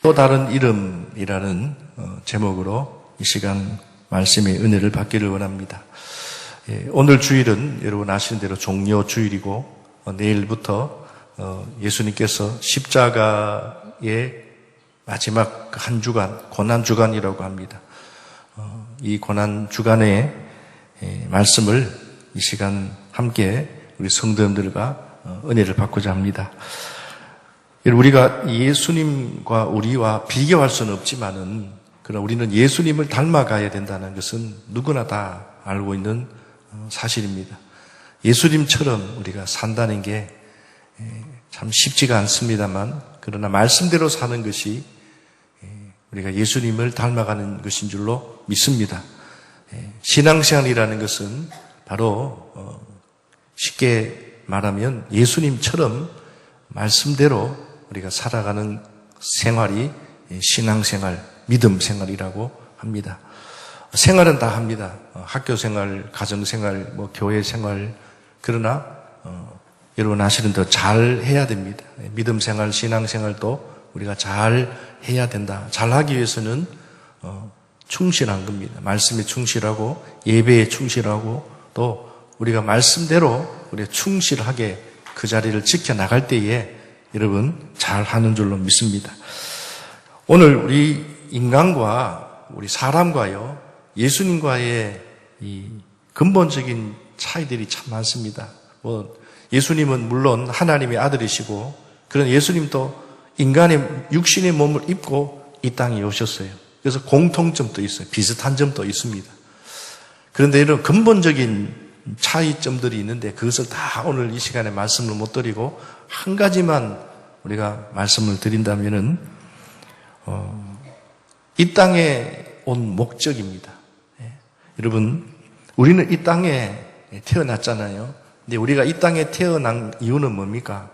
또 다른 이름이라는 제목으로 이 시간 말씀의 은혜를 받기를 원합니다. 오늘 주일은 여러분 아시는 대로 종려 주일이고 내일부터 예수님께서 십자가의 마지막 한 주간, 고난 주간이라고 합니다. 이 고난 주간의 말씀을 이 시간 함께 우리 성도님들과 은혜를 받고자 합니다. 우리가 예수님과 우리와 비교할 수는 없지만은, 그러나 우리는 예수님을 닮아가야 된다는 것은 누구나 다 알고 있는 사실입니다. 예수님처럼 우리가 산다는 게 참 쉽지가 않습니다만, 그러나 말씀대로 사는 것이 우리가 예수님을 닮아가는 것인 줄로 믿습니다. 신앙생활이라는 것은 바로 쉽게 말하면 예수님처럼 말씀대로 우리가 살아가는 생활이 신앙생활, 믿음생활이라고 합니다. 생활은 다 합니다. 학교생활, 가정생활, 교회생활. 그러나 여러분 아시는 대로 잘 해야 됩니다. 믿음생활, 신앙생활도 우리가 잘 해야 된다. 잘하기 위해서는 충실한 겁니다. 말씀에 충실하고 예배에 충실하고 또 우리가 말씀대로 우리가 충실하게 그 자리를 지켜나갈 때에 여러분 잘하는 줄로 믿습니다. 오늘 우리 인간과 우리 사람과요, 예수님과의 이 근본적인 차이들이 참 많습니다. 예수님은 물론 하나님의 아들이시고, 그런 예수님도 인간의 육신의 몸을 입고 이 땅에 오셨어요. 그래서 공통점도 있어요. 비슷한 점도 있습니다. 그런데 이런 근본적인 차이점들이 있는데 그것을 다 오늘 이 시간에 말씀을 못 드리고 한 가지만 우리가 말씀을 드린다면은 이 땅에 온 목적입니다. 여러분, 우리는 이 땅에 태어났잖아요. 근데 우리가 이 땅에 태어난 이유는 뭡니까?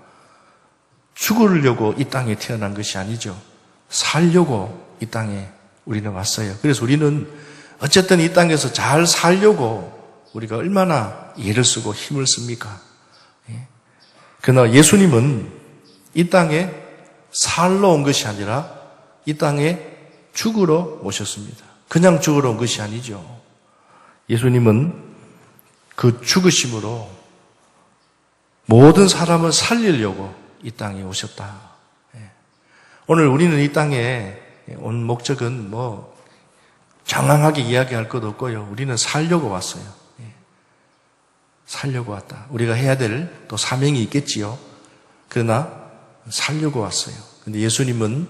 죽으려고 이 땅에 태어난 것이 아니죠. 살려고 이 땅에 우리는 왔어요. 그래서 우리는 어쨌든 이 땅에서 잘 살려고 우리가 얼마나 애를 쓰고 힘을 씁니까? 그러나 예수님은 이 땅에 살러 온 것이 아니라 이 땅에 죽으러 오셨습니다. 그냥 죽으러 온 것이 아니죠. 예수님은 그 죽으심으로 모든 사람을 살리려고 이 땅에 오셨다. 오늘 우리는 이 땅에 온 목적은 장황하게 이야기할 것 없고요. 우리는 살려고 왔어요. 살려고 왔다. 우리가 해야 될 또 사명이 있겠지요. 그러나 살려고 왔어요. 근데 예수님은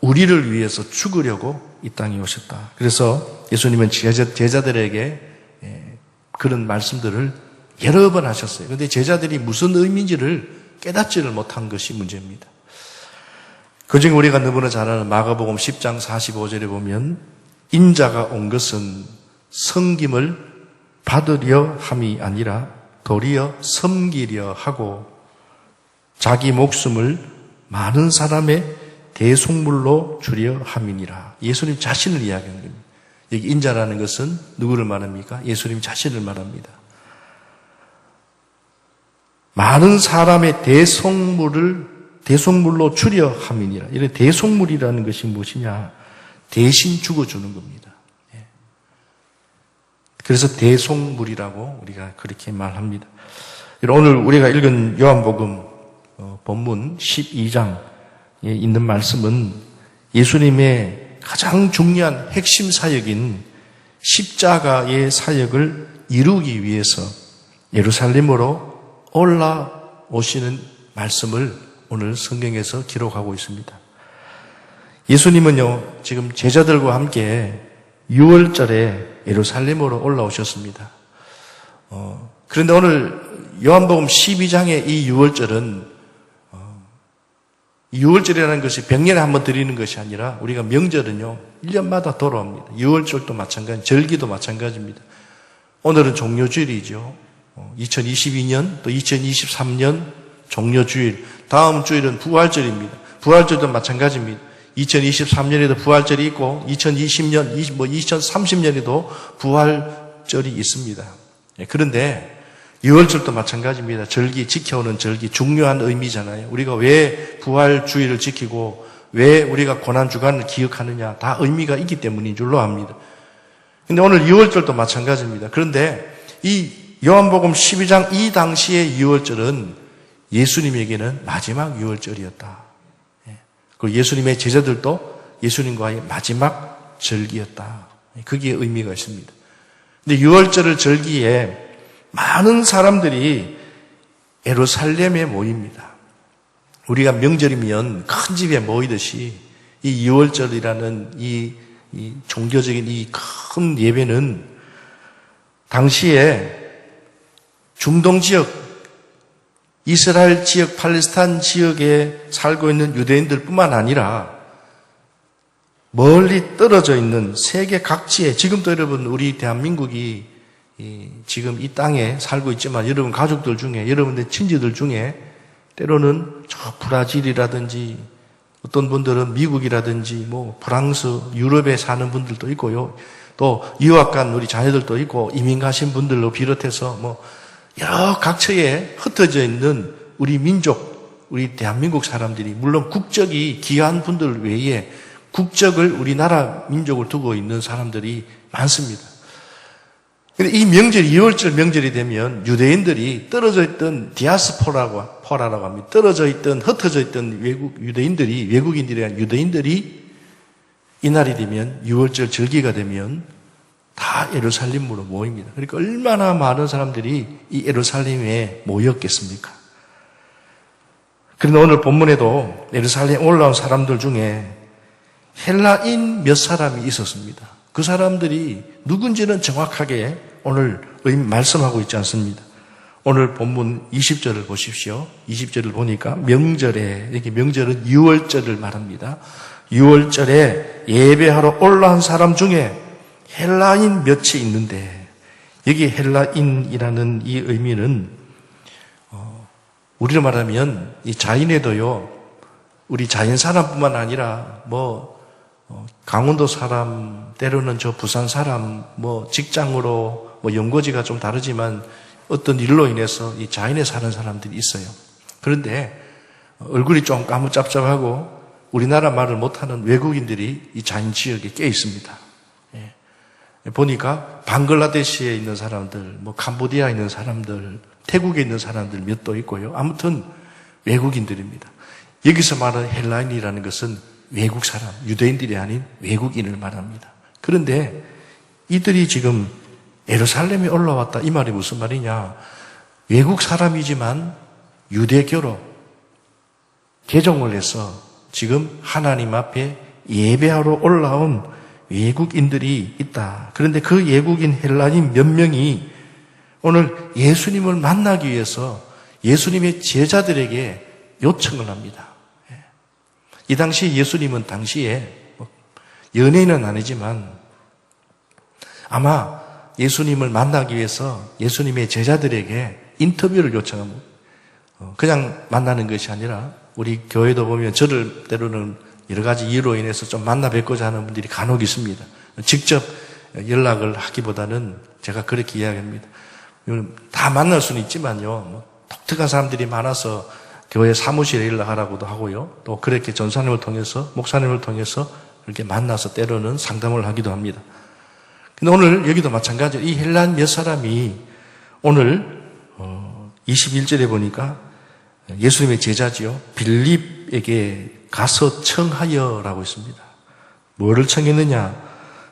우리를 위해서 죽으려고 이 땅에 오셨다. 그래서 예수님은 제자들에게 그런 말씀들을 여러 번 하셨어요. 그런데 제자들이 무슨 의미인지를 깨닫지를 못한 것이 문제입니다. 그중에 우리가 너무나 잘 아는 마가복음 10장 45절에 보면 인자가 온 것은 섬김을 받으려 함이 아니라 도리어 섬기려 하고 자기 목숨을 많은 사람의 대속물로 주려 함이니라. 예수님 자신을 이야기하는 겁니다. 여기 인자라는 것은 누구를 말합니까? 예수님 자신을 말합니다. 많은 사람의 대속물로 주려 함이니라. 이런 대속물이라는 것이 무엇이냐? 대신 죽어주는 겁니다. 그래서 대속물이라고 우리가 그렇게 말합니다. 오늘 우리가 읽은 요한복음 본문 12장에 있는 말씀은 예수님의 가장 중요한 핵심 사역인 십자가의 사역을 이루기 위해서 예루살렘으로 올라오시는 말씀을 오늘 성경에서 기록하고 있습니다. 예수님은요, 지금 제자들과 함께 6월절에 예루살렘으로 올라오셨습니다. 그런데 오늘 요한복음 12장의 이 6월절은 6월절이라는 것이 100년에 한 번 드리는 것이 아니라 우리가 명절은요 1년마다 돌아옵니다. 6월절도 마찬가지, 절기도 마찬가지입니다. 오늘은 종료주일이죠. 2022년 또 2023년 종료주일, 다음 주일은 부활절입니다. 부활절도 마찬가지입니다. 2023년에도 부활절이 있고 2020년, 2030년에도 부활절이 있습니다. 그런데 6월절도 마찬가지입니다. 절기, 지켜오는 절기, 중요한 의미잖아요. 우리가 왜 부활주의를 지키고 왜 우리가 고난주간을 기억하느냐? 다 의미가 있기 때문인 줄로 압니다. 근데 오늘 유월절도 마찬가지입니다. 그런데 이 요한복음 12장 이 당시의 유월절은 예수님에게는 마지막 유월절이었다. 그리고 예수님의 제자들도 예수님과의 마지막 절기였다. 그게 의미가 있습니다. 근데 유월절을 절기에 많은 사람들이 예루살렘에 모입니다. 우리가 명절이면 큰 집에 모이듯이 이 유월절이라는 이 종교적인 이 큰 예배는 당시에 중동 지역, 이스라엘 지역, 팔레스타인 지역에 살고 있는 유대인들뿐만 아니라 멀리 떨어져 있는 세계 각지에, 지금도 여러분 우리 대한민국이 지금 이 땅에 살고 있지만 여러분 가족들 중에, 여러분들 친지들 중에 때로는 저 브라질이라든지 어떤 분들은 미국이라든지 뭐 프랑스, 유럽에 사는 분들도 있고요. 또 유학 간 우리 자녀들도 있고 이민 가신 분들로 비롯해서 뭐 여러 각처에 흩어져 있는 우리 민족, 우리 대한민국 사람들이, 물론 국적이 귀한 분들 외에 국적을 우리나라 민족을 두고 있는 사람들이 많습니다. 이 명절이 2월절 명절이 되면 유대인들이 떨어져 있던 디아스포라라고 합니다. 떨어져 있던, 흩어져 있던 외국인들이 아니라 유대인들이 이날이 되면 6월절 절기가 되면 다 예루살렘으로 모입니다. 그러니까 얼마나 많은 사람들이 이 예루살렘에 모였겠습니까? 그런데 오늘 본문에도 예루살렘에 올라온 사람들 중에 헬라인 몇 사람이 있었습니다. 그 사람들이 누군지는 정확하게 오늘 말씀하고 있지 않습니다. 오늘 본문 20절을 보십시오. 20절을 보니까 명절에, 이렇게 명절은 6월절을 말합니다. 6월절에 예배하러 올라온 사람 중에 헬라인 몇이 있는데, 여기 헬라인이라는 이 의미는 우리로 말하면 이 자인에도요, 우리 자인 사람뿐만 아니라 강원도 사람, 때로는 저 부산 사람, 직장으로 연고지가 좀 다르지만 어떤 일로 인해서 이 자인에 사는 사람들이 있어요. 그런데 얼굴이 좀 까무잡잡하고 우리나라 말을 못하는 외국인들이 이 자인 지역에 꽤 있습니다. 보니까 방글라데시에 있는 사람들, 캄보디아에 있는 사람들, 태국에 있는 사람들 몇 도 있고요. 아무튼 외국인들입니다. 여기서 말하는 헬라인이라는 것은 외국 사람, 유대인들이 아닌 외국인을 말합니다. 그런데 이들이 지금 예루살렘에 올라왔다. 이 말이 무슨 말이냐? 외국 사람이지만 유대교로 개종을 해서 지금 하나님 앞에 예배하러 올라온 외국인들이 있다. 그런데 그 외국인 헬라인 몇 명이 오늘 예수님을 만나기 위해서 예수님의 제자들에게 요청을 합니다. 이 당시 예수님은 당시에 연예인은 아니지만 아마 예수님을 만나기 위해서 예수님의 제자들에게 인터뷰를 요청합니다. 그냥 만나는 것이 아니라 우리 교회도 보면 저를 때로는 여러 가지 이유로 인해서 좀 만나 뵙고자 하는 분들이 간혹 있습니다. 직접 연락을 하기보다는 제가 그렇게 이야기합니다. 다 만날 수는 있지만요, 독특한 사람들이 많아서 교회 사무실에 연락하라고도 하고요. 또 그렇게 전사님을 통해서, 목사님을 통해서 이렇게 만나서 때로는 상담을 하기도 합니다. 근데 오늘 여기도 마찬가지로 이 헬라인 몇 사람이 오늘 21절에 보니까 예수님의 제자지요, 빌립에게 가서 청하여라고 있습니다. 뭐를 청했느냐?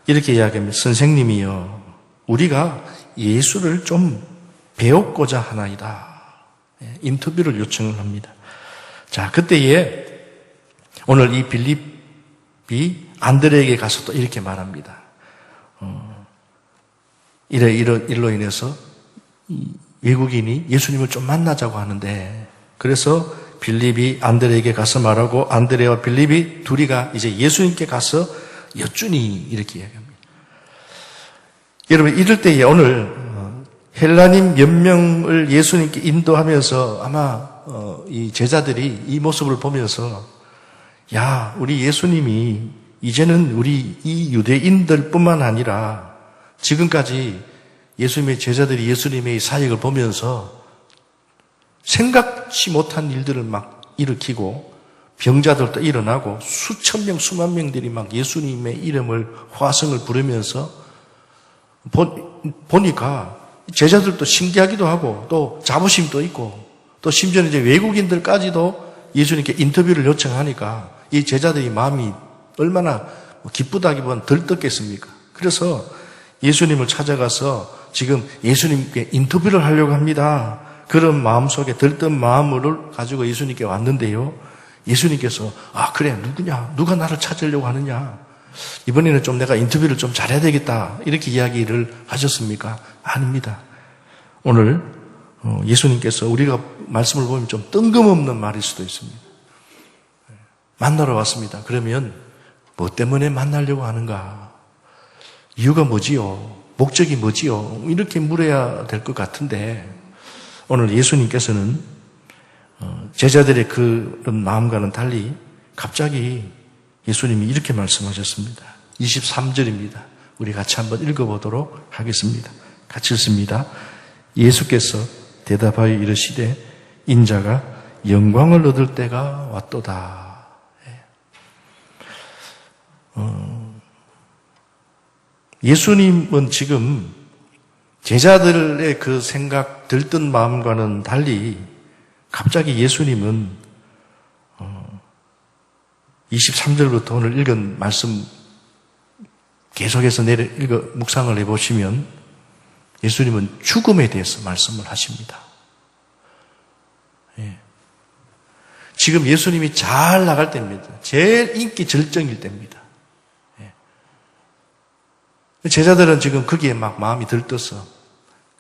이렇게 이야기합니다. 선생님이요, 우리가 예수를 좀 배웠고자 하나이다. 인터뷰를 요청을 합니다. 자, 그때에 오늘 이 빌립이 안드레에게 가서 또 이렇게 말합니다. 이런 일로 인해서 외국인이 예수님을 좀 만나자고 하는데, 그래서 빌립이 안드레에게 가서 말하고 안드레와 빌립이 둘이가 이제 예수님께 가서 여쭈니 이렇게 이야기합니다. 여러분, 이럴 때에 오늘 헬라인 몇 명을 예수님께 인도하면서 아마 이 제자들이 이 모습을 보면서, 야, 우리 예수님이 이제는 우리 이 유대인들뿐만 아니라 지금까지 예수님의 제자들이 예수님의 사역을 보면서 생각지 못한 일들을 막 일으키고 병자들도 일어나고 수천 명, 수만 명들이 막 예수님의 이름을 화성을 부르면서 보니까 제자들도 신기하기도 하고 또 자부심도 있고 또 심지어는 이제 외국인들까지도 예수님께 인터뷰를 요청하니까 이 제자들이 마음이 얼마나 기쁘다기보다는 들떴겠습니까? 그래서 예수님을 찾아가서 지금 예수님께 인터뷰를 하려고 합니다. 그런 마음속에 들뜬 마음을 가지고 예수님께 왔는데요. 예수님께서 그래 누구냐? 누가 나를 찾으려고 하느냐? 이번에는 좀 내가 인터뷰를 좀 잘해야 되겠다. 이렇게 이야기를 하셨습니까? 아닙니다. 오늘 예수님께서 우리가 말씀을 보면 좀 뜬금없는 말일 수도 있습니다. 만나러 왔습니다. 그러면 뭐 때문에 만나려고 하는가? 이유가 뭐지요? 목적이 뭐지요? 이렇게 물어야 될 것 같은데 오늘 예수님께서는 제자들의 그런 마음과는 달리 갑자기 예수님이 이렇게 말씀하셨습니다. 23절입니다. 우리 같이 한번 읽어보도록 하겠습니다. 같이 읽습니다. 예수께서 대답하여 이르시되 인자가 영광을 얻을 때가 왔도다. 예수님은 지금 제자들의 그 생각 들뜬 마음과는 달리 갑자기 예수님은 23절부터 오늘 읽은 말씀 계속해서 묵상을 해보시면 예수님은 죽음에 대해서 말씀을 하십니다. 지금 예수님이 잘 나갈 때입니다. 제일 인기 절정일 때입니다. 제자들은 지금 거기에 막 마음이 들떴어.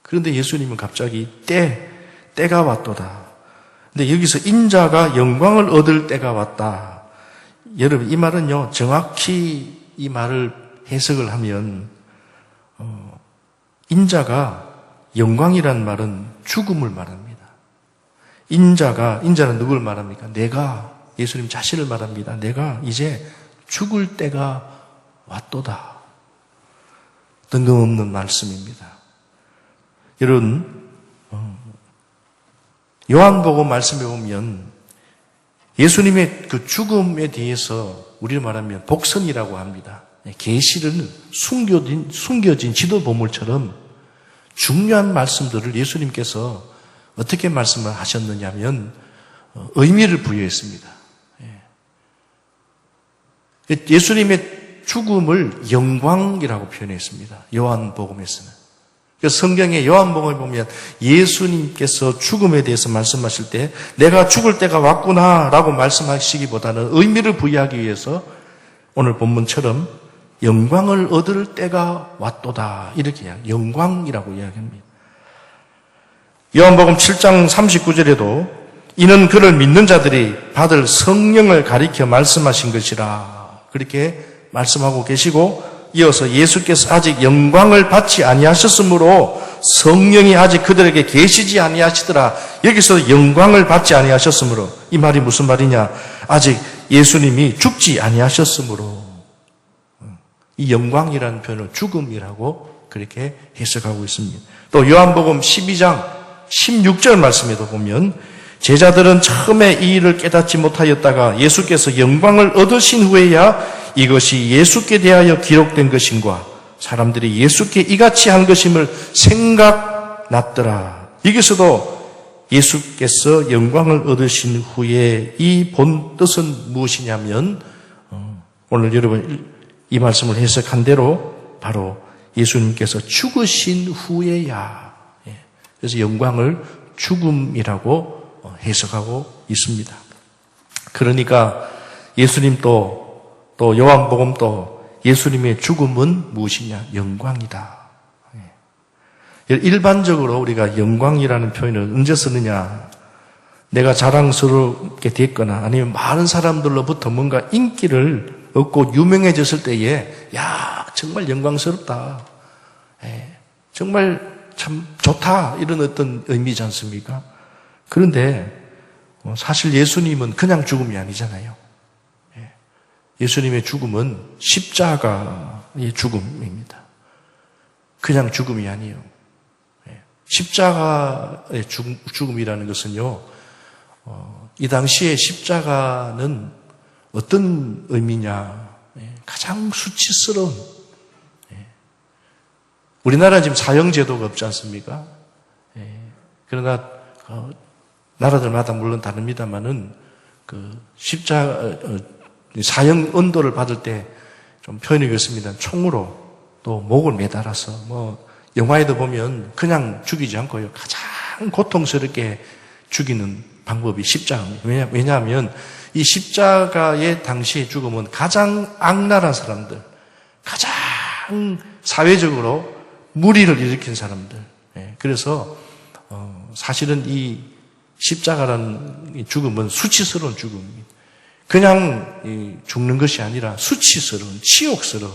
그런데 예수님은 갑자기 때가 왔도다. 근데 여기서 인자가 영광을 얻을 때가 왔다. 여러분 이 말은요 정확히 이 말을 해석을 하면 인자가 영광이란 말은 죽음을 말합니다. 인자는 누굴 말합니까? 내가 예수님 자신을 말합니다. 내가 이제 죽을 때가 왔도다. 뜬금없는 말씀입니다. 여러분 요한복음 말씀에 보면 예수님의 그 죽음에 대해서 우리를 말하면 복선이라고 합니다. 계시를 숨겨진 지도 보물처럼 중요한 말씀들을 예수님께서 어떻게 말씀을 하셨느냐면 의미를 부여했습니다. 예수님의 죽음을 영광이라고 표현했습니다. 요한복음에서는. 성경의 요한복음을 보면 예수님께서 죽음에 대해서 말씀하실 때 내가 죽을 때가 왔구나라고 말씀하시기보다는 의미를 부여하기 위해서 오늘 본문처럼 영광을 얻을 때가 왔도다 이렇게 영광이라고 이야기합니다. 요한복음 7장 39절에도 이는 그를 믿는 자들이 받을 성령을 가리켜 말씀하신 것이라 그렇게 말씀하고 계시고 이어서 예수께서 아직 영광을 받지 아니하셨으므로 성령이 아직 그들에게 계시지 아니하시더라. 여기서 영광을 받지 아니하셨으므로 이 말이 무슨 말이냐? 아직 예수님이 죽지 아니하셨으므로 이 영광이라는 표현을 죽음이라고 그렇게 해석하고 있습니다. 또 요한복음 12장 16절 말씀에도 보면 제자들은 처음에 이 일을 깨닫지 못하였다가 예수께서 영광을 얻으신 후에야 이것이 예수께 대하여 기록된 것인가 사람들이 예수께 이같이 한 것임을 생각났더라. 여기서도 예수께서 영광을 얻으신 후에 이 본 뜻은 무엇이냐면 오늘 여러분 이 말씀을 해석한 대로 바로 예수님께서 죽으신 후에야 그래서 영광을 죽음이라고 해석하고 있습니다. 그러니까 예수님도 또 요한복음도 예수님의 죽음은 무엇이냐? 영광이다. 일반적으로 우리가 영광이라는 표현을 언제 쓰느냐? 내가 자랑스럽게 됐거나 아니면 많은 사람들로부터 뭔가 인기를 얻고 유명해졌을 때에 야 정말 영광스럽다. 정말 참 좋다. 이런 어떤 의미지 않습니까? 그런데 사실 예수님은 그냥 죽음이 아니잖아요. 예수님의 죽음은 십자가의 죽음입니다. 그냥 죽음이 아니에요. 십자가의 죽음이라는 것은요, 이 당시에 십자가는 어떤 의미냐? 가장 수치스러운. 우리나라 지금 사형제도가 없지 않습니까? 그러나 나라들마다 물론 다릅니다만은 그 십자가 사형 언도를 받을 때 좀 표현이 그렇습니다. 총으로 또 목을 매달아서 뭐 영화에도 보면 그냥 죽이지 않고요. 가장 고통스럽게 죽이는 방법이 십자가입니다. 왜냐하면 이 십자가의 당시의 죽음은 가장 악랄한 사람들, 가장 사회적으로 무리를 일으킨 사람들. 그래서 사실은 이 십자가라는 이 죽음은 수치스러운 죽음입니다. 그냥 죽는 것이 아니라 수치스러운, 치욕스러운.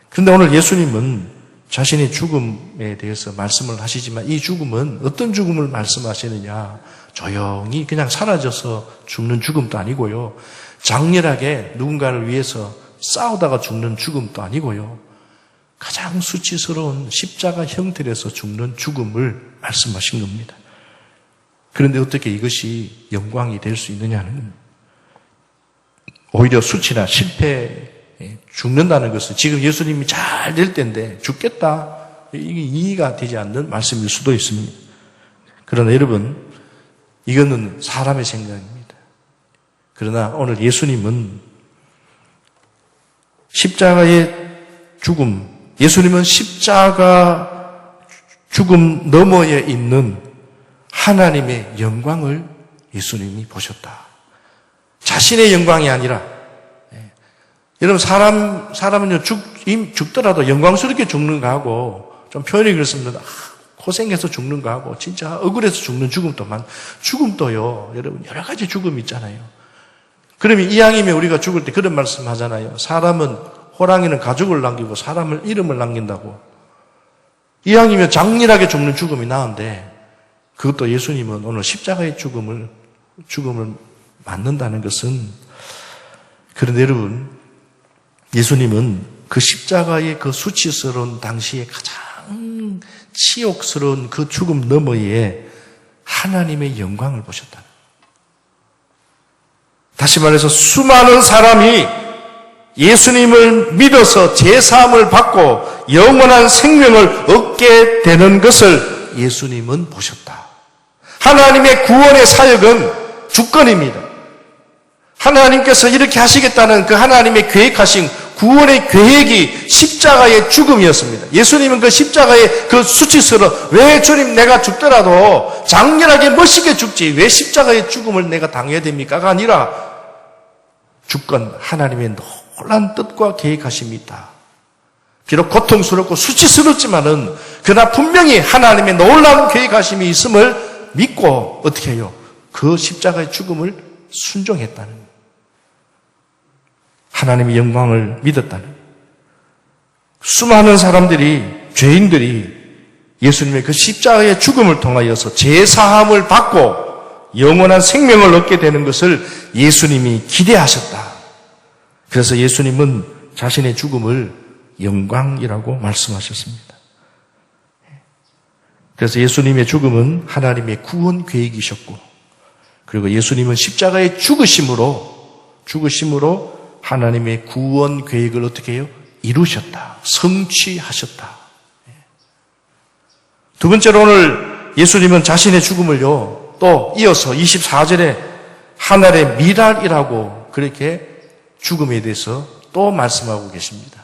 그런데 오늘 예수님은 자신의 죽음에 대해서 말씀을 하시지만 이 죽음은 어떤 죽음을 말씀하시느냐? 조용히 그냥 사라져서 죽는 죽음도 아니고요. 장렬하게 누군가를 위해서 싸우다가 죽는 죽음도 아니고요. 가장 수치스러운 십자가 형태에서 죽는 죽음을 말씀하신 겁니다. 그런데 어떻게 이것이 영광이 될 수 있느냐는 오히려 수치나 실패, 죽는다는 것은 지금 예수님이 잘 될 때인데 죽겠다. 이게 이해가 되지 않는 말씀일 수도 있습니다. 그러나 여러분, 이거는 사람의 생각입니다. 그러나 오늘 예수님은 십자가의 죽음, 예수님은 십자가 죽음 너머에 있는 하나님의 영광을 예수님이 보셨다. 자신의 영광이 아니라, 여러분, 사람은 죽더라도 영광스럽게 죽는 거 하고, 좀 표현이 그렇습니다. 고생해서 죽는 거 하고, 진짜 억울해서 죽는 죽음도요, 여러분, 여러 가지 죽음이 있잖아요. 그러면 이왕이면 우리가 죽을 때 그런 말씀 하잖아요. 호랑이는 가죽을 남기고 사람을 이름을 남긴다고. 이왕이면 장렬하게 죽는 죽음이 나은데, 그것도 예수님은 오늘 십자가의 죽음을 맞는다는 것은, 그런데 여러분, 예수님은 그 십자가의 그 수치스러운 당시에 가장 치욕스러운 그 죽음 너머에 하나님의 영광을 보셨다. 다시 말해서 수많은 사람이 예수님을 믿어서 제사함을 받고 영원한 생명을 얻게 되는 것을 예수님은 보셨다. 하나님의 구원의 사역은 주권입니다. 하나님께서 이렇게 하시겠다는 그 하나님의 계획하신 구원의 계획이 십자가의 죽음이었습니다. 예수님은 그 십자가의 그 수치스러운, 왜 주님 내가 죽더라도 장렬하게 멋있게 죽지 왜 십자가의 죽음을 내가 당해야 됩니까가 아니라 주권, 하나님의 놀라운 뜻과 계획하심이 있다. 비록 고통스럽고 수치스럽지만은 그러나 분명히 하나님의 놀라운 계획하심이 있음을 믿고 어떻게 해요? 그 십자가의 죽음을 순종했다는 거예요. 하나님의 영광을 믿었다는 거예요. 수많은 사람들이, 죄인들이 예수님의 그 십자가의 죽음을 통하여서 제사함을 받고 영원한 생명을 얻게 되는 것을 예수님이 기대하셨다. 그래서 예수님은 자신의 죽음을 영광이라고 말씀하셨습니다. 그래서 예수님의 죽음은 하나님의 구원 계획이셨고, 그리고 예수님은 십자가의 죽으심으로 하나님의 구원 계획을 어떻게 해요? 이루셨다. 성취하셨다. 두 번째로 오늘 예수님은 자신의 죽음을요, 또 이어서 24절에 하늘의 미랄이라고 그렇게 죽음에 대해서 또 말씀하고 계십니다.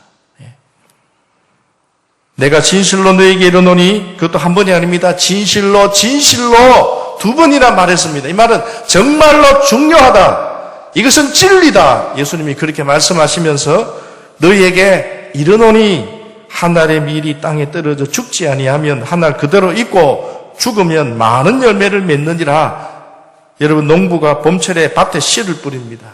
내가 진실로 너에게 이르노니, 그것도 한 번이 아닙니다. 진실로 두 번이나 말했습니다. 이 말은 정말로 중요하다. 이것은 진리다. 예수님이 그렇게 말씀하시면서 너희에게 이르노니 한 알의 밀이 땅에 떨어져 죽지 아니하면 한 알 그대로 있고 죽으면 많은 열매를 맺느니라. 여러분, 농부가 봄철에 밭에 씨를 뿌립니다.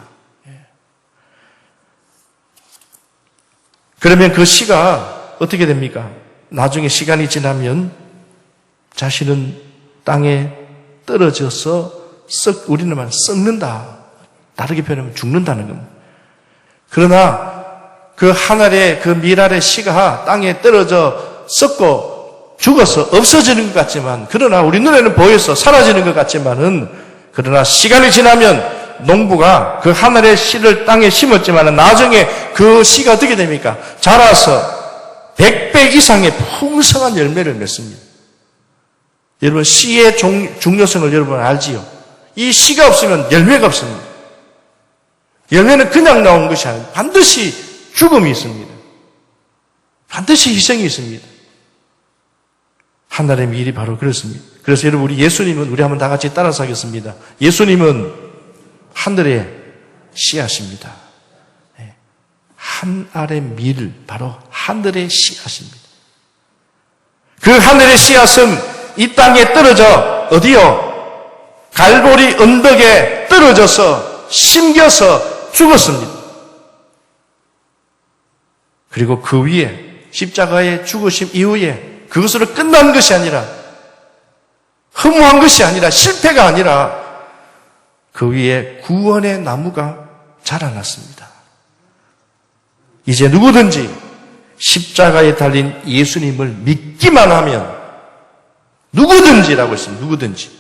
그러면 그 씨가 어떻게 됩니까? 나중에 시간이 지나면 자신은 땅에 떨어져서 우리는 말 썩는다. 다르게 표현하면 죽는다는 겁니다. 그러나 그 하늘의 그 미랄의 씨가 땅에 떨어져 썩고 죽어서 없어지는 것 같지만, 그러나 우리 눈에는 보여서 사라지는 것 같지만은 그러나 시간이 지나면 농부가 그 하늘의 씨를 땅에 심었지만 나중에 그 씨가 어떻게 됩니까? 자라서 100배 이상의 풍성한 열매를 맺습니다. 여러분, 씨의 중요성을 여러분 알지요? 이 씨가 없으면 열매가 없습니다. 열매는 그냥 나온 것이 아니라 반드시 죽음이 있습니다. 반드시 희생이 있습니다. 하나님의 일이 바로 그렇습니다. 그래서 여러분, 우리 예수님은, 우리 한번 다 같이 따라서 하겠습니다. 예수님은 하늘의 씨앗입니다. 하늘의 밀, 바로 하늘의 씨앗입니다. 그 하늘의 씨앗은 이 땅에 떨어져, 어디요? 갈보리 언덕에 떨어져서 심겨서 죽었습니다. 그리고 그 위에 십자가의 죽으심 이후에 그것으로 끝난 것이 아니라, 허무한 것이 아니라, 실패가 아니라 그 위에 구원의 나무가 자라났습니다. 이제 누구든지 십자가에 달린 예수님을 믿기만 하면, 누구든지라고 했습니다. 누구든지,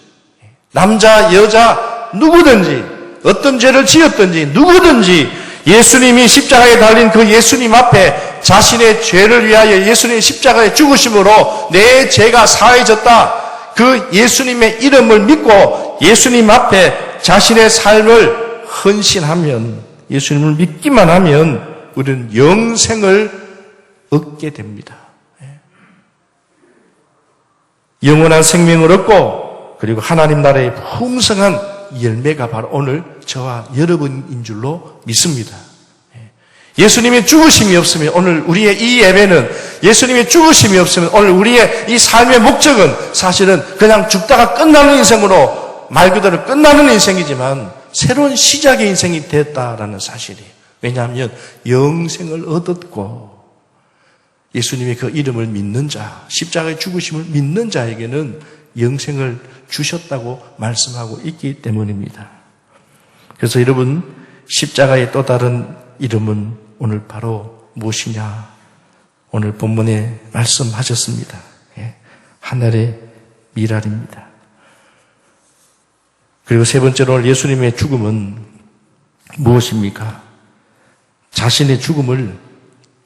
남자 여자 누구든지, 어떤 죄를 지었든지 누구든지 예수님이 십자가에 달린 그 예수님 앞에 자신의 죄를 위하여 예수님의 십자가의 죽으심으로 내 죄가 사해졌다, 그 예수님의 이름을 믿고 예수님 앞에 자신의 삶을 헌신하면, 예수님을 믿기만 하면 우리는 영생을 얻게 됩니다. 영원한 생명을 얻고, 그리고 하나님 나라의 풍성한 열매가 바로 오늘 저와 여러분인 줄로 믿습니다. 예수님의 죽으심이 없으면 오늘 우리의 이 예배는, 예수님의 죽으심이 없으면 오늘 우리의 이 삶의 목적은 사실은 그냥 죽다가 끝나는 인생으로, 말 그대로 끝나는 인생이지만 새로운 시작의 인생이 됐다라는 사실이에요. 왜냐하면 영생을 얻었고, 예수님의 그 이름을 믿는 자, 십자가의 죽으심을 믿는 자에게는 영생을 주셨다고 말씀하고 있기 때문입니다. 그래서 여러분, 십자가의 또 다른 이름은 오늘 바로 무엇이냐? 오늘 본문에 말씀하셨습니다. 하늘의 미랄입니다. 그리고 세 번째로 오늘 예수님의 죽음은 무엇입니까? 자신의 죽음을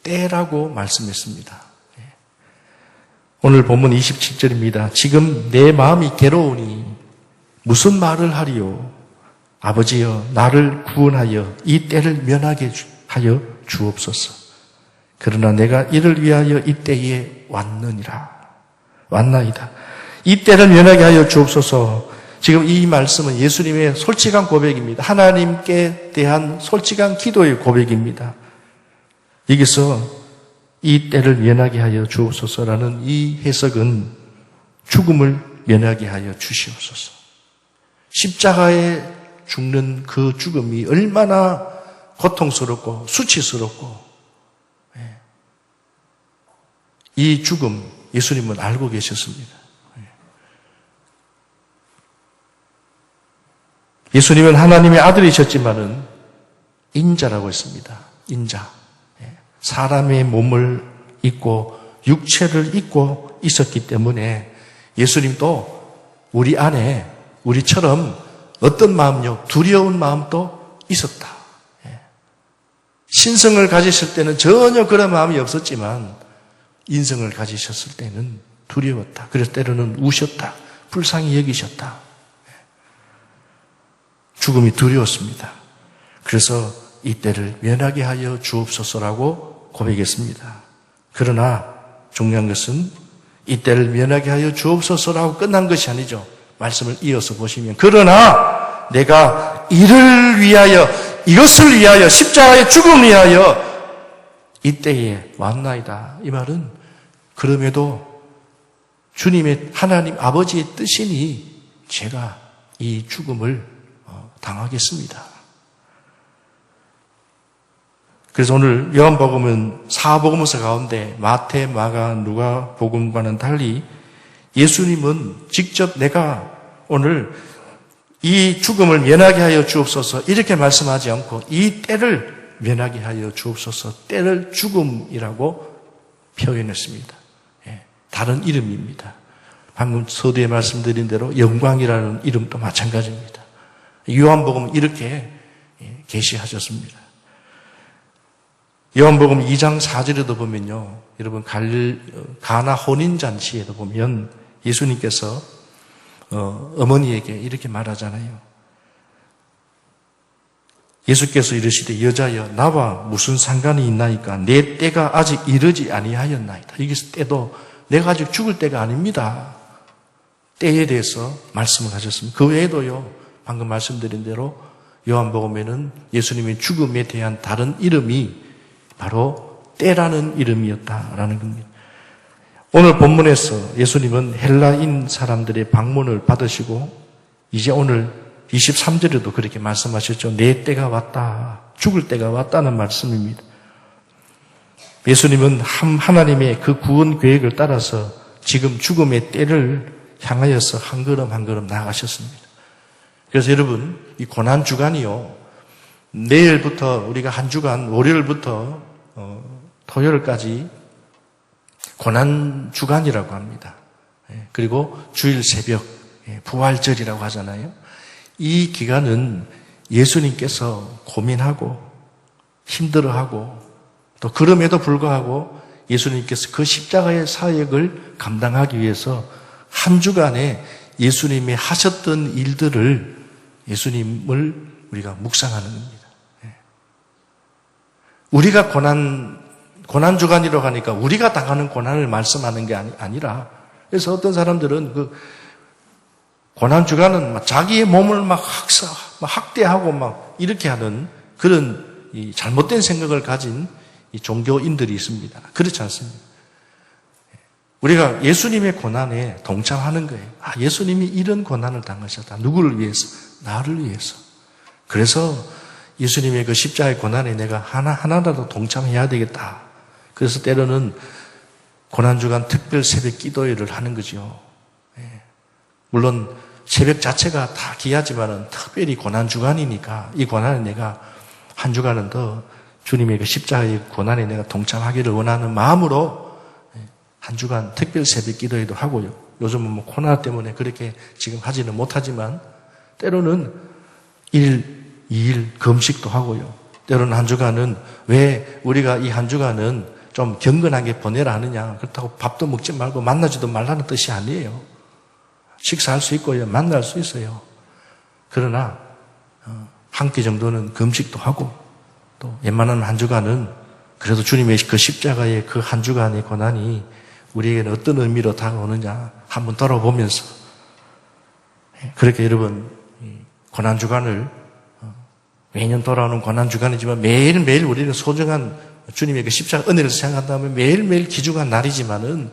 때라고 말씀했습니다. 오늘 본문 27절입니다. 지금 내 마음이 괴로우니 무슨 말을 하리요? 아버지여, 나를 구원하여 이 때를 면하게 하여 주옵소서. 그러나 내가 이를 위하여 이 때에 왔나이다. 이 때를 면하게 하여 주옵소서. 지금 이 말씀은 예수님의 솔직한 고백입니다. 하나님께 대한 솔직한 기도의 고백입니다. 여기서 이 때를 면하게 하여 주옵소서라는 이 해석은 죽음을 면하게 하여 주시옵소서. 십자가에 죽는 그 죽음이 얼마나 고통스럽고 수치스럽고, 이 죽음 예수님은 알고 계셨습니다. 예수님은 하나님의 아들이셨지만은 인자라고 했습니다. 인자. 사람의 몸을 입고 육체를 입고 있었기 때문에 예수님도 우리 안에 우리처럼 어떤 마음요? 두려운 마음도 있었다. 신성을 가지실 때는 전혀 그런 마음이 없었지만 인성을 가지셨을 때는 두려웠다. 그래서 때로는 우셨다. 불쌍히 여기셨다. 죽음이 두려웠습니다. 그래서 이 때를 면하게 하여 주옵소서라고 고백했습니다. 그러나 중요한 것은 이 때를 면하게 하여 주옵소서라고 끝난 것이 아니죠. 말씀을 이어서 보시면, 그러나 내가 이를 위하여, 이것을 위하여, 십자가의 죽음을 위하여 이때에 왔나이다. 이 말은 그럼에도 주님의, 하나님 아버지의 뜻이니 제가 이 죽음을 당하겠습니다. 그래서 오늘 요한복음은 사복음서 가운데 마태, 마가, 누가 복음과는 달리 예수님은 직접 내가 오늘 이 죽음을 면하게 하여 주옵소서 이렇게 말씀하지 않고 이 때를 면하게 하여 주옵소서, 때를 죽음이라고 표현했습니다. 다른 이름입니다. 방금 서두에 말씀드린 대로 영광이라는 이름도 마찬가지입니다. 요한복음 이렇게 계시하셨습니다. 요한복음 2장 4절에도 보면요. 여러분 가나 혼인잔치에도 보면 예수님께서 어머니에게 이렇게 말하잖아요. 예수께서 이르시되 여자여 나와 무슨 상관이 있나이까 내 때가 아직 이르지 아니하였나이다. 여기서 때도 내가 아직 죽을 때가 아닙니다. 때에 대해서 말씀을 하셨습니다. 그 외에도요. 방금 말씀드린 대로 요한복음에는 예수님의 죽음에 대한 다른 이름이 바로 때라는 이름이었다라는 겁니다. 오늘 본문에서 예수님은 헬라인 사람들의 방문을 받으시고 이제 오늘 23절에도 그렇게 말씀하셨죠. 내 때가 왔다. 죽을 때가 왔다는 말씀입니다. 예수님은 하나님의 그 구원 계획을 따라서 지금 죽음의 때를 향하여서 한 걸음 한 걸음 나아가셨습니다. 그래서 여러분 이 고난주간이요. 내일부터 우리가 한 주간 월요일부터 토요일까지 고난주간이라고 합니다. 그리고 주일 새벽 부활절이라고 하잖아요. 이 기간은 예수님께서 고민하고 힘들어하고 또 그럼에도 불구하고 예수님께서 그 십자가의 사역을 감당하기 위해서 한 주간에 예수님이 하셨던 일들을 예수님을 우리가 묵상하는 겁니다. 우리가 고난주간이라고 하니까 우리가 당하는 고난을 말씀하는 게 아니라 그래서 어떤 사람들은 그 고난주간은 막 자기의 몸을 막 학대하고 막 이렇게 하는 그런 이 잘못된 생각을 가진 이 종교인들이 있습니다. 그렇지 않습니다. 우리가 예수님의 고난에 동참하는 거예요. 예수님이 이런 고난을 당하셨다. 누구를 위해서? 나를 위해서. 그래서 예수님의 그 십자가의 고난에 내가 하나라도 동참해야 되겠다. 그래서 때로는 고난주간 특별 새벽 기도회를 하는 거죠. 물론 새벽 자체가 다 귀하지만은 특별히 고난주간이니까 이 고난에 내가 한 주간은 더 주님의 그 십자가의 고난에 내가 동참하기를 원하는 마음으로 한 주간 특별 새벽 기도회도 하고요. 요즘은 뭐 코로나 때문에 그렇게 지금 하지는 못하지만 때로는 1일, 2일 금식도 하고요. 때로는 한 주간은 왜 우리가 이 한 주간은 좀 경건하게 보내라 하느냐. 그렇다고 밥도 먹지 말고 만나지도 말라는 뜻이 아니에요. 식사할 수 있고요. 만날 수 있어요. 그러나 한 끼 정도는 금식도 하고 또 웬만한 한 주간은 그래도 주님의 그 십자가의 그 한 주간의 고난이 우리에게는 어떤 의미로 다가오느냐 한번 돌아보면서 그렇게 여러분 고난주간을 매년 돌아오는 고난주간이지만 매일매일 우리는 소중한 주님의 그 십자가 은혜를 생각한다면 매일매일 귀중한 날이지만은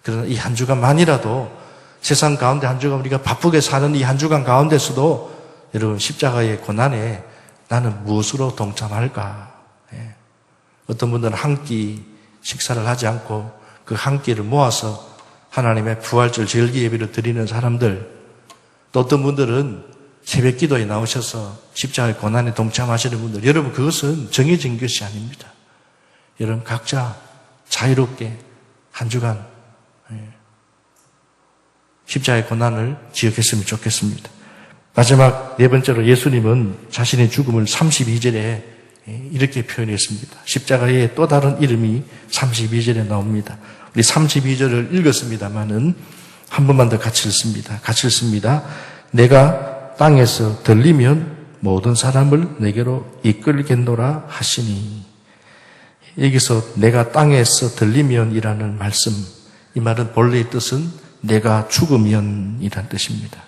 그러나 이 한 주간만이라도 세상 가운데 한 주간 우리가 바쁘게 사는 이 한 주간 가운데서도 여러분 십자가의 고난에 나는 무엇으로 동참할까? 어떤 분들은 한 끼 식사를 하지 않고 그 한 끼를 모아서 하나님의 부활절 절기 예배를 드리는 사람들, 또 어떤 분들은 새벽 기도에 나오셔서 십자가의 고난에 동참하시는 분들, 여러분 그것은 정해진 것이 아닙니다. 여러분 각자 자유롭게 한 주간 십자가의 고난을 기억했으면 좋겠습니다. 마지막 네 번째로 예수님은 자신의 죽음을 32절에 이렇게 표현했습니다. 십자가의 또 다른 이름이 32절에 나옵니다. 우리 32절을 읽었습니다만은 한 번만 더 같이 읽습니다. 같이 읽습니다. 내가 땅에서 들리면 모든 사람을 내게로 이끌겠노라 하시니. 여기서 내가 땅에서 들리면이라는 말씀, 이 말은 본래의 뜻은 내가 죽으면 이란 뜻입니다.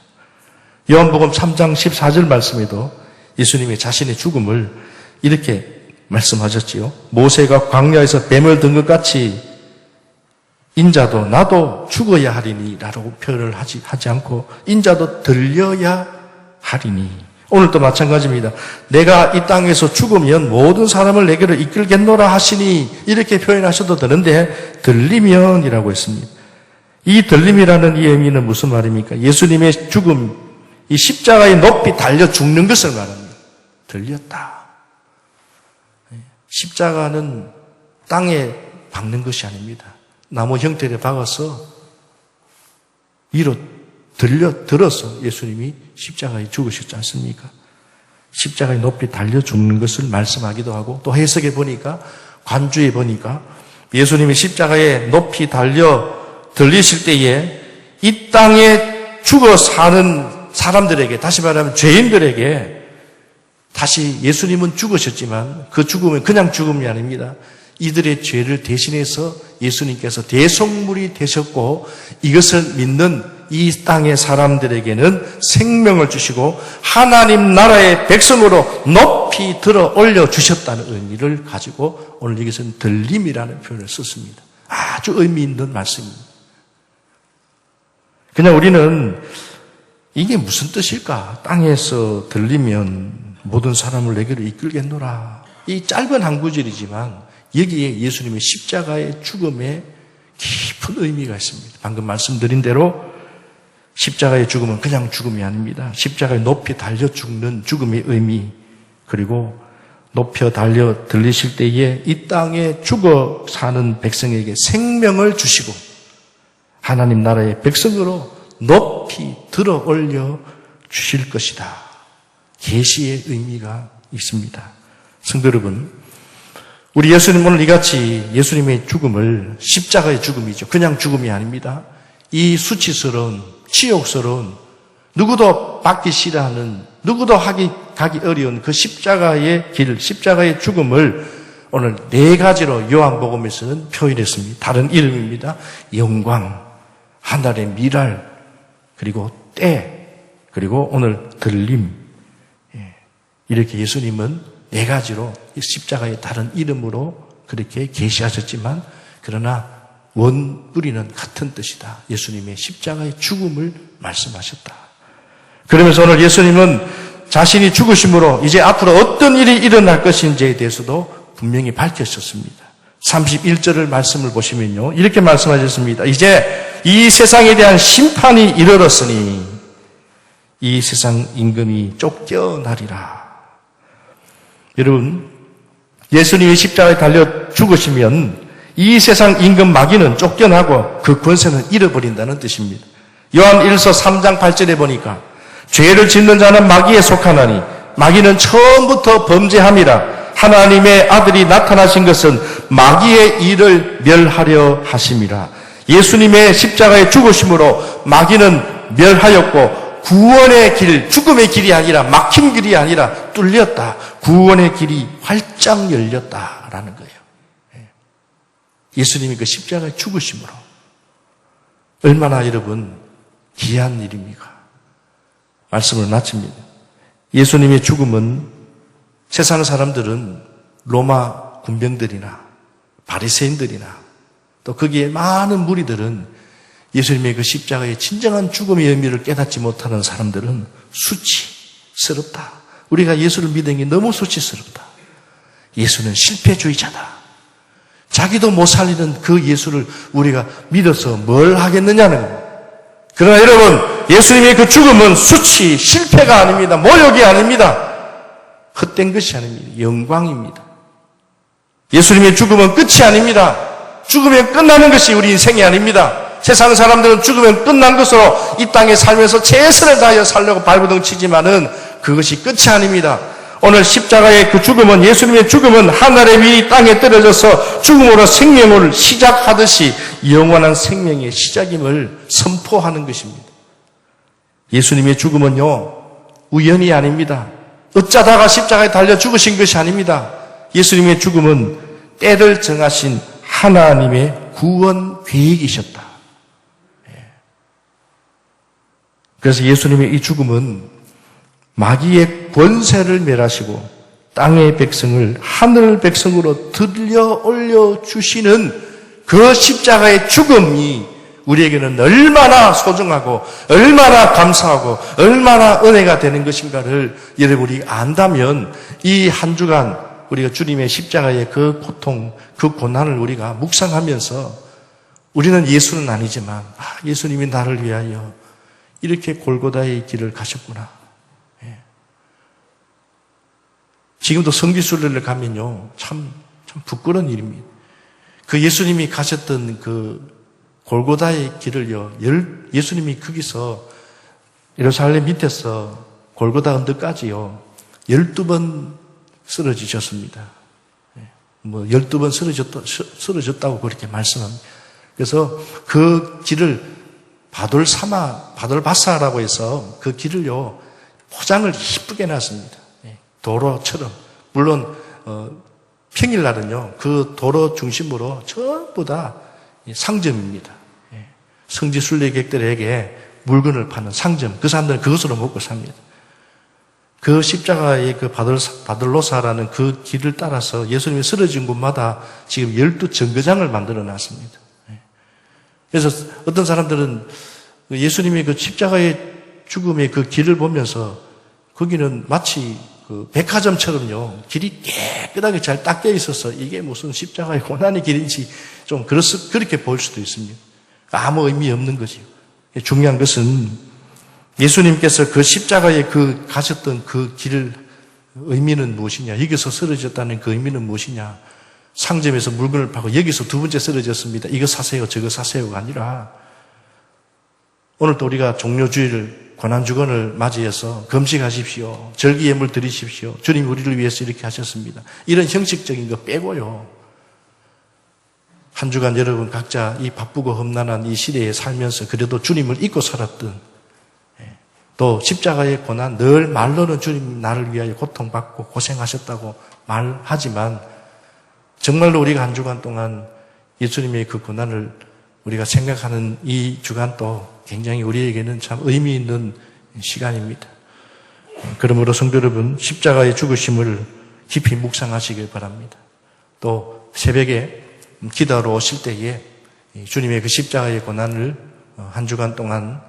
요한복음 3장 14절 말씀에도 예수님이 자신의 죽음을 이렇게 말씀하셨지요. 모세가 광야에서 뱀을 든 것 같이 인자도 나도 죽어야 하리니 라고 표현을 하지 않고 인자도 들려야 하리니. 오늘도 마찬가지입니다. 내가 이 땅에서 죽으면 모든 사람을 내게로 이끌겠노라 하시니 이렇게 표현하셔도 되는데 들리면이라고 했습니다. 이 들림이라는 이 의미는 무슨 말입니까? 예수님의 죽음, 이 십자가에 높이 달려 죽는 것을 말합니다. 들렸다. 십자가는 땅에 박는 것이 아닙니다. 나무 형태를 박아서 위로 들어서 예수님이 십자가에 죽으셨지 않습니까? 십자가에 높이 달려 죽는 것을 말씀하기도 하고, 또 해석해 보니까, 관주에 보니까 예수님이 십자가에 높이 달려 들리실 때에 이 땅에 죽어 사는 사람들에게, 다시 말하면 죄인들에게, 다시 예수님은 죽으셨지만 그 죽음은 그냥 죽음이 아닙니다. 이들의 죄를 대신해서 예수님께서 대속물이 되셨고, 이것을 믿는 이 땅의 사람들에게는 생명을 주시고 하나님 나라의 백성으로 높이 들어 올려 주셨다는 의미를 가지고 오늘 여기서는 들림이라는 표현을 썼습니다. 아주 의미 있는 말씀입니다. 그냥 우리는 이게 무슨 뜻일까? 땅에서 들리면 모든 사람을 내게로 이끌겠노라. 이 짧은 한 구절이지만 여기에 예수님의 십자가의 죽음에 깊은 의미가 있습니다. 방금 말씀드린 대로 십자가의 죽음은 그냥 죽음이 아닙니다. 십자가에 높이 달려 죽는 죽음의 의미, 그리고 높여 달려 들리실 때에 이 땅에 죽어 사는 백성에게 생명을 주시고 하나님 나라의 백성으로 높이 들어 올려 주실 것이다. 계시의 의미가 있습니다. 성도 여러분, 우리 예수님 오늘 이같이 예수님의 죽음을, 십자가의 죽음이죠. 그냥 죽음이 아닙니다. 이 수치스러운, 치욕스러운, 누구도 받기 싫어하는, 누구도 가기 어려운 그 십자가의 길, 십자가의 죽음을 오늘 네 가지로 요한복음에서는 표현했습니다. 다른 이름입니다. 영광, 하늘의 미랄, 그리고 때, 그리고 오늘 들림. 이렇게 예수님은 네 가지로 십자가의 다른 이름으로 그렇게 계시하셨지만, 그러나 원뿌리는 같은 뜻이다. 예수님의 십자가의 죽음을 말씀하셨다. 그러면서 오늘 예수님은 자신이 죽으심으로 이제 앞으로 어떤 일이 일어날 것인지에 대해서도 분명히 밝히셨습니다. 31절을 말씀을 보시면요, 이렇게 말씀하셨습니다. 이제 이 세상에 대한 심판이 이르렀으니 이 세상 임금이 쫓겨나리라. 여러분, 예수님이 십자가에 달려 죽으시면 이 세상 임금 마귀는 쫓겨나고 그 권세는 잃어버린다는 뜻입니다. 요한 1서 3장 8절에 보니까 죄를 짓는 자는 마귀에 속하나니 마귀는 처음부터 범죄함이라. 하나님의 아들이 나타나신 것은 마귀의 일을 멸하려 하심이라. 예수님의 십자가에 죽으심으로 마귀는 멸하였고 구원의 길, 죽음의 길이 아니라, 막힌 길이 아니라 뚫렸다. 구원의 길이 활짝 열렸다라는 거예요. 예수님이 그 십자가에 죽으심으로 얼마나 여러분 귀한 일입니까? 말씀을 마칩니다. 예수님의 죽음은 세상 사람들은 로마 군병들이나 바리새인들이나 또 거기에 많은 무리들은 예수님의 그 십자가의 진정한 죽음의 의미를 깨닫지 못하는 사람들은 수치스럽다. 우리가 예수를 믿는 게 너무 수치스럽다. 예수는 실패주의자다. 자기도 못 살리는 그 예수를 우리가 믿어서 뭘 하겠느냐는 거예요. 그러나 여러분, 예수님의 그 죽음은 수치, 실패가 아닙니다. 모욕이 아닙니다. 헛된 것이 아닙니다. 영광입니다. 예수님의 죽음은 끝이 아닙니다. 죽으면 끝나는 것이 우리 인생이 아닙니다. 세상 사람들은 죽으면 끝난 것으로 이 땅에 살면서 최선을 다하여 살려고 발버둥 치지만은 그것이 끝이 아닙니다. 오늘 십자가의 그 죽음은, 예수님의 죽음은 하늘의 위이 땅에 떨어져서 죽음으로 생명을 시작하듯이 영원한 생명의 시작임을 선포하는 것입니다. 예수님의 죽음은요, 우연이 아닙니다. 어쩌다가 십자가에 달려 죽으신 것이 아닙니다. 예수님의 죽음은 때를 정하신 하나님의 구원 계획이셨다. 그래서 예수님의 이 죽음은 마귀의 권세를 멸하시고 땅의 백성을 하늘 백성으로 들려 올려주시는 그 십자가의 죽음이 우리에게는 얼마나 소중하고 얼마나 감사하고 얼마나 은혜가 되는 것인가를 여러분이 안다면 이 한 주간 우리가 주님의 십자가의 그 고통, 그 고난을 우리가 묵상하면서 우리는 예수는 아니지만 예수님이 나를 위하여 이렇게 골고다의 길을 가셨구나. 지금도 성지순례를 가면요, 참 부끄러운 일입니다. 그 예수님이 가셨던 그 골고다의 길을요, 예수님이 거기서 예루살렘 밑에서 골고다 언덕까지요, 12번 쓰러지셨습니다. 12번 쓰러졌다고 그렇게 말씀합니다. 그래서 그 길을 바돌바사라고 해서 그 길을요, 포장을 이쁘게 해놨습니다. 도로처럼. 물론, 평일날은요, 그 도로 중심으로 전부 다 상점입니다. 성지순례객들에게 물건을 파는 상점. 그 사람들은 그것으로 먹고 삽니다. 그 십자가의 그 바들로사라는 그 길을 따라서 예수님이 쓰러진 곳마다 지금 12정거장을 만들어 놨습니다. 그래서 어떤 사람들은 예수님이 그 십자가의 죽음의 그 길을 보면서 거기는 마치 그 백화점처럼요, 길이 깨끗하게 잘 닦여 있어서 이게 무슨 십자가의 고난의 길인지 좀 그렇게 보일 수도 있습니다. 아무 의미 없는 거지요. 중요한 것은 예수님께서 그 십자가에 가셨던 그 길을 의미는 무엇이냐? 여기서 쓰러졌다는 그 의미는 무엇이냐? 상점에서 물건을 파고 여기서 두 번째 쓰러졌습니다. 이거 사세요, 저거 사세요가 아니라 오늘도 우리가 종료주일 고난주간을 맞이해서 금식하십시오. 절기예물 드리십시오. 주님 우리를 위해서 이렇게 하셨습니다. 이런 형식적인 거 빼고요. 한 주간 여러분 각자 이 바쁘고 험난한 이 시대에 살면서 그래도 주님을 잊고 살았던, 또 십자가의 고난, 늘 말로는 주님 나를 위하여 고통받고 고생하셨다고 말하지만 정말로 우리가 한 주간 동안 예수님의 그 고난을 우리가 생각하는 이 주간도 굉장히 우리에게는 참 의미 있는 시간입니다. 그러므로 성도 여러분, 십자가의 죽으심을 깊이 묵상하시길 바랍니다. 또 새벽에 기도하러 오실 때에 주님의 그 십자가의 고난을 한 주간 동안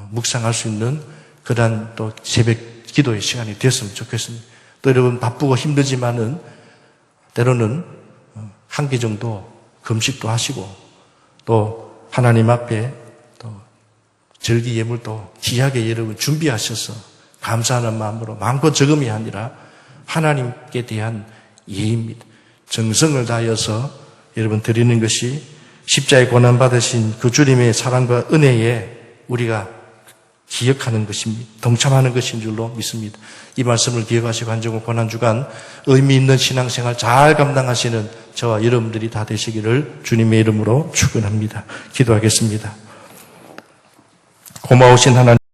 묵상할 수 있는 그러한 또 새벽 기도의 시간이 됐으면 좋겠습니다. 또 여러분 바쁘고 힘들지만은 때로는 한 끼 정도 금식도 하시고 또 하나님 앞에 또 절기 예물도 귀하게 여러분 준비하셔서 감사하는 마음으로 많고 적음이 아니라 하나님께 대한 예입니다. 정성을 다하여서 여러분 드리는 것이 십자가에 고난 받으신 그 주님의 사랑과 은혜에 우리가 기억하는 것입니다. 동참하는 것인 줄로 믿습니다. 이 말씀을 기억하시고 한 주간 고난주간 의미 있는 신앙생활 잘 감당하시는 저와 여러분들이 다 되시기를 주님의 이름으로 축원합니다. 기도하겠습니다. 고마우신 하나님,